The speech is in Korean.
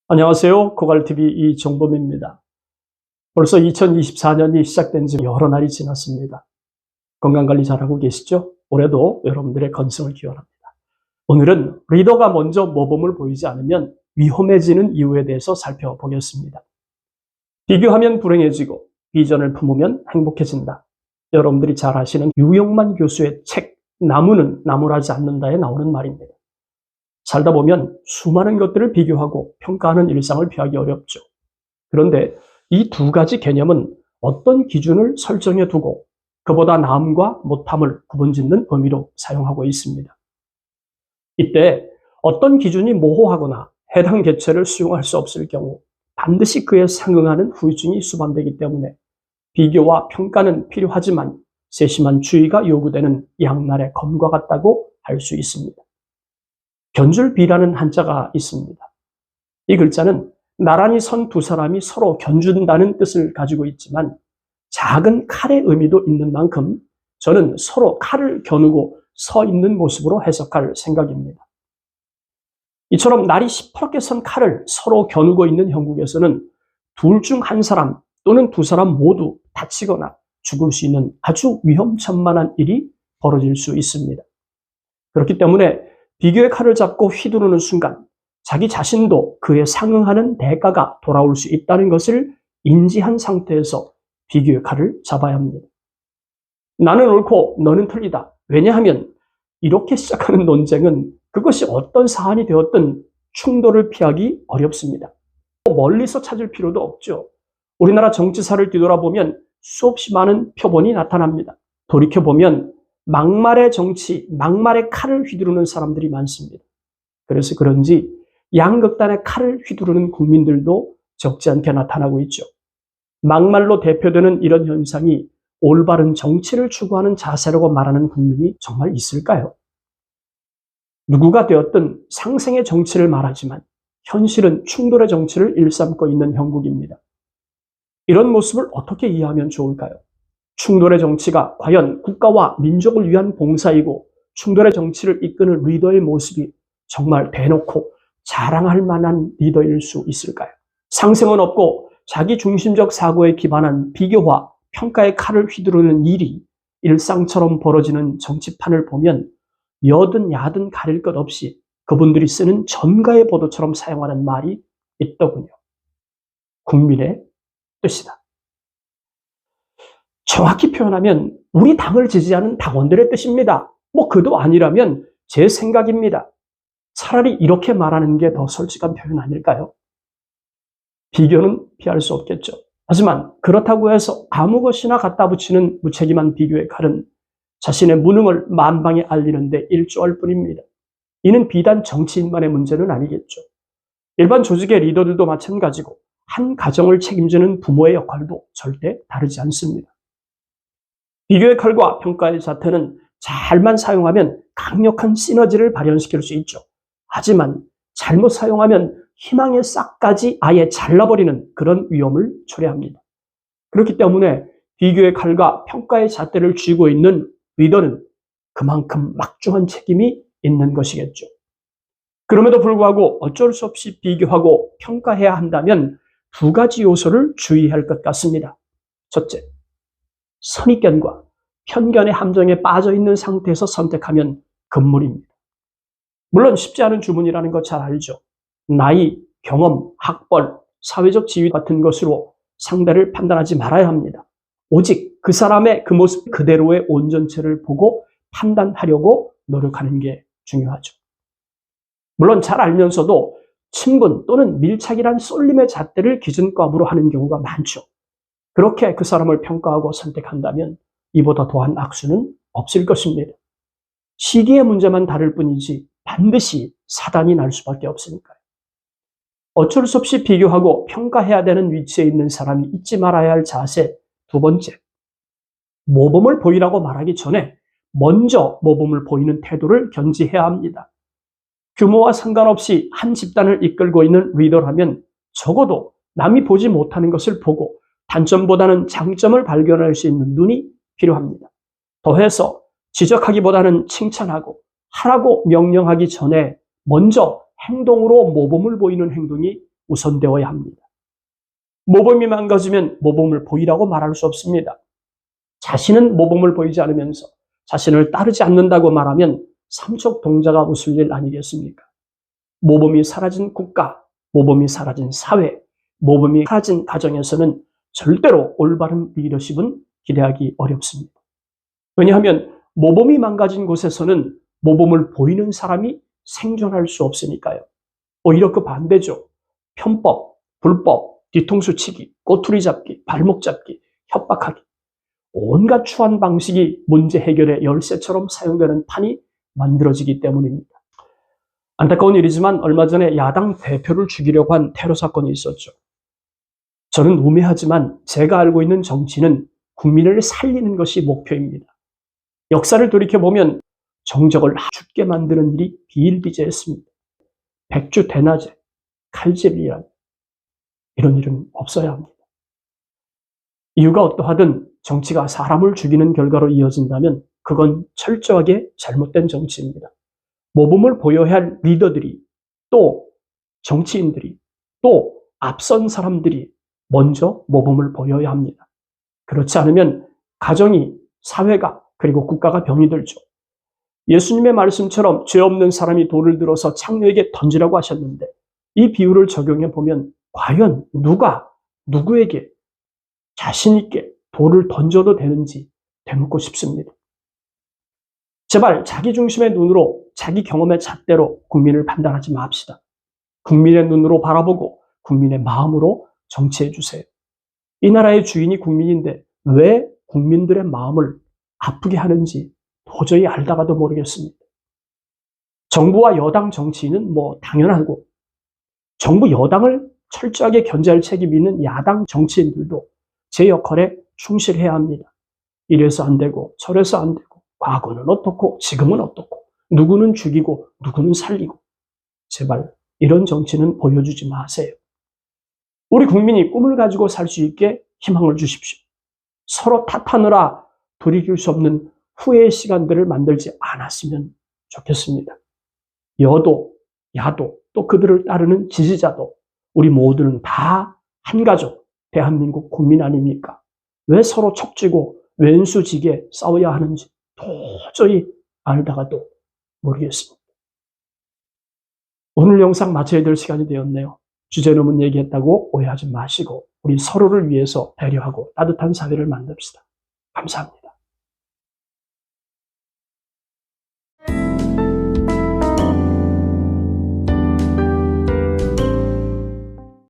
안녕하세요. 고갈TV 이종범입니다. 벌써 2024년이 시작된 지 여러 날이 지났습니다. 건강관리 잘하고 계시죠? 올해도 여러분들의 건승을 기원합니다. 오늘은 리더가 먼저 모범을 보이지 않으면 위험해지는 이유에 대해서 살펴보겠습니다. 비교하면 불행해지고 비전을 품으면 행복해진다. 여러분들이 잘 아시는 유영만 교수의 책 나무는 나무라지 않는다에 나오는 말입니다. 살다 보면 수많은 것들을 비교하고 평가하는 일상을 피하기 어렵죠. 그런데 이 두 가지 개념은 어떤 기준을 설정해 두고 그보다 나음과 못함을 구분짓는 의미로 사용하고 있습니다. 이때 어떤 기준이 모호하거나 해당 개체를 수용할 수 없을 경우 반드시 그에 상응하는 후유증이 수반되기 때문에 비교와 평가는 필요하지만 세심한 주의가 요구되는 양날의 검과 같다고 할 수 있습니다. 견줄비라는 한자가 있습니다. 이 글자는 나란히 선 두 사람이 서로 견준다는 뜻을 가지고 있지만 작은 칼의 의미도 있는 만큼 저는 서로 칼을 겨누고 서 있는 모습으로 해석할 생각입니다. 이처럼 날이 시퍼렇게 선 칼을 서로 겨누고 있는 형국에서는 둘 중 한 사람 또는 두 사람 모두 다치거나 죽을 수 있는 아주 위험천만한 일이 벌어질 수 있습니다. 그렇기 때문에 비교의 칼을 잡고 휘두르는 순간 자기 자신도 그에 상응하는 대가가 돌아올 수 있다는 것을 인지한 상태에서 비교의 칼을 잡아야 합니다. 나는 옳고 너는 틀리다. 왜냐하면 이렇게 시작하는 논쟁은 그것이 어떤 사안이 되었든 충돌을 피하기 어렵습니다. 멀리서 찾을 필요도 없죠. 우리나라 정치사를 뒤돌아보면 수없이 많은 표본이 나타납니다. 돌이켜보면 막말의 정치, 막말의 칼을 휘두르는 사람들이 많습니다. 그래서 그런지 양극단의 칼을 휘두르는 국민들도 적지 않게 나타나고 있죠. 막말로 대표되는 이런 현상이 올바른 정치를 추구하는 자세라고 말하는 국민이 정말 있을까요? 누구가 되었든 상생의 정치를 말하지만 현실은 충돌의 정치를 일삼고 있는 형국입니다. 이런 모습을 어떻게 이해하면 좋을까요? 충돌의 정치가 과연 국가와 민족을 위한 봉사이고 충돌의 정치를 이끄는 리더의 모습이 정말 대놓고 자랑할 만한 리더일 수 있을까요? 상생은 없고 자기 중심적 사고에 기반한 비교와 평가의 칼을 휘두르는 일이 일상처럼 벌어지는 정치판을 보면 여든 야든 가릴 것 없이 그분들이 쓰는 전가의 보도처럼 사용하는 말이 있더군요. 국민의 뜻이다. 정확히 표현하면 우리 당을 지지하는 당원들의 뜻입니다. 그도 아니라면 제 생각입니다. 차라리 이렇게 말하는 게 더 솔직한 표현 아닐까요? 비교는 피할 수 없겠죠. 하지만 그렇다고 해서 아무 것이나 갖다 붙이는 무책임한 비교의 칼은 자신의 무능을 만방에 알리는 데 일조할 뿐입니다. 이는 비단 정치인만의 문제는 아니겠죠. 일반 조직의 리더들도 마찬가지고 한 가정을 책임지는 부모의 역할도 절대 다르지 않습니다. 비교의 칼과 평가의 자태는 잘만 사용하면 강력한 시너지를 발현시킬 수 있죠. 하지만 잘못 사용하면 희망의 싹까지 아예 잘라버리는 그런 위험을 초래합니다. 그렇기 때문에 비교의 칼과 평가의 잣대를 쥐고 있는 리더는 그만큼 막중한 책임이 있는 것이겠죠. 그럼에도 불구하고 어쩔 수 없이 비교하고 평가해야 한다면 두 가지 요소를 주의할 것 같습니다. 첫째, 선입견과 편견의 함정에 빠져 있는 상태에서 선택하면 금물입니다. 물론 쉽지 않은 주문이라는 거 잘 알죠. 나이, 경험, 학벌, 사회적 지위 같은 것으로 상대를 판단하지 말아야 합니다. 오직 그 사람의 그 모습 그대로의 온전체를 보고 판단하려고 노력하는 게 중요하죠. 물론 잘 알면서도 친분 또는 밀착이란 쏠림의 잣대를 기준값으로 하는 경우가 많죠. 그렇게 그 사람을 평가하고 선택한다면 이보다 더한 악수는 없을 것입니다. 시기의 문제만 다를 뿐이지 반드시 사단이 날 수밖에 없으니까요. 어쩔 수 없이 비교하고 평가해야 되는 위치에 있는 사람이 잊지 말아야 할 자세 두 번째, 모범을 보이라고 말하기 전에 먼저 모범을 보이는 태도를 견지해야 합니다. 규모와 상관없이 한 집단을 이끌고 있는 리더라면 적어도 남이 보지 못하는 것을 보고 단점보다는 장점을 발견할 수 있는 눈이 필요합니다. 더해서 지적하기보다는 칭찬하고 하라고 명령하기 전에 먼저 행동으로 모범을 보이는 행동이 우선되어야 합니다. 모범이 망가지면 모범을 보이라고 말할 수 없습니다. 자신은 모범을 보이지 않으면서 자신을 따르지 않는다고 말하면 삼척동자가 웃을 일 아니겠습니까? 모범이 사라진 국가, 모범이 사라진 사회, 모범이 사라진 가정에서는 절대로 올바른 리더십은 기대하기 어렵습니다. 왜냐하면 모범이 망가진 곳에서는 모범을 보이는 사람이 생존할 수 없으니까요. 오히려 그 반대죠. 편법, 불법, 뒤통수 치기, 꼬투리 잡기, 발목 잡기, 협박하기. 온갖 추한 방식이 문제 해결의 열쇠처럼 사용되는 판이 만들어지기 때문입니다. 안타까운 일이지만 얼마 전에 야당 대표를 죽이려고 한 테러 사건이 있었죠. 저는 우매하지만 제가 알고 있는 정치는 국민을 살리는 것이 목표입니다. 역사를 돌이켜보면 정적을 죽게 만드는 일이 비일비재했습니다. 백주 대낮에 칼질이란 이런 일은 없어야 합니다. 이유가 어떠하든 정치가 사람을 죽이는 결과로 이어진다면 그건 철저하게 잘못된 정치입니다. 모범을 보여야 할 리더들이 또 정치인들이 또 앞선 사람들이 먼저 모범을 보여야 합니다. 그렇지 않으면 가정이, 사회가 그리고 국가가 병이 들죠. 예수님의 말씀처럼 죄 없는 사람이 돌을 들어서 창녀에게 던지라고 하셨는데 이 비유를 적용해 보면 과연 누가 누구에게 자신 있게 돌을 던져도 되는지 되묻고 싶습니다. 제발 자기 중심의 눈으로 자기 경험의 잣대로 국민을 판단하지 맙시다. 국민의 눈으로 바라보고 국민의 마음으로 정치해 주세요. 이 나라의 주인이 국민인데 왜 국민들의 마음을 아프게 하는지 도저히 알다가도 모르겠습니다. 정부와 여당 정치인은 당연하고 정부 여당을 철저하게 견제할 책임이 있는 야당 정치인들도 제 역할에 충실해야 합니다. 이래서 안 되고 저래서 안 되고 과거는 어떻고 지금은 어떻고 누구는 죽이고 누구는 살리고 제발 이런 정치는 보여주지 마세요. 우리 국민이 꿈을 가지고 살 수 있게 희망을 주십시오. 서로 탓하느라 돌이킬 수 없는 후회의 시간들을 만들지 않았으면 좋겠습니다. 여도, 야도, 또 그들을 따르는 지지자도 우리 모두는 다 한 가족, 대한민국 국민 아닙니까? 왜 서로 척지고 왼수지게 싸워야 하는지 도저히 알다가도 모르겠습니다. 오늘 영상 마쳐야 될 시간이 되었네요. 주제 넘은 얘기했다고 오해하지 마시고 우리 서로를 위해서 배려하고 따뜻한 사회를 만듭시다. 감사합니다.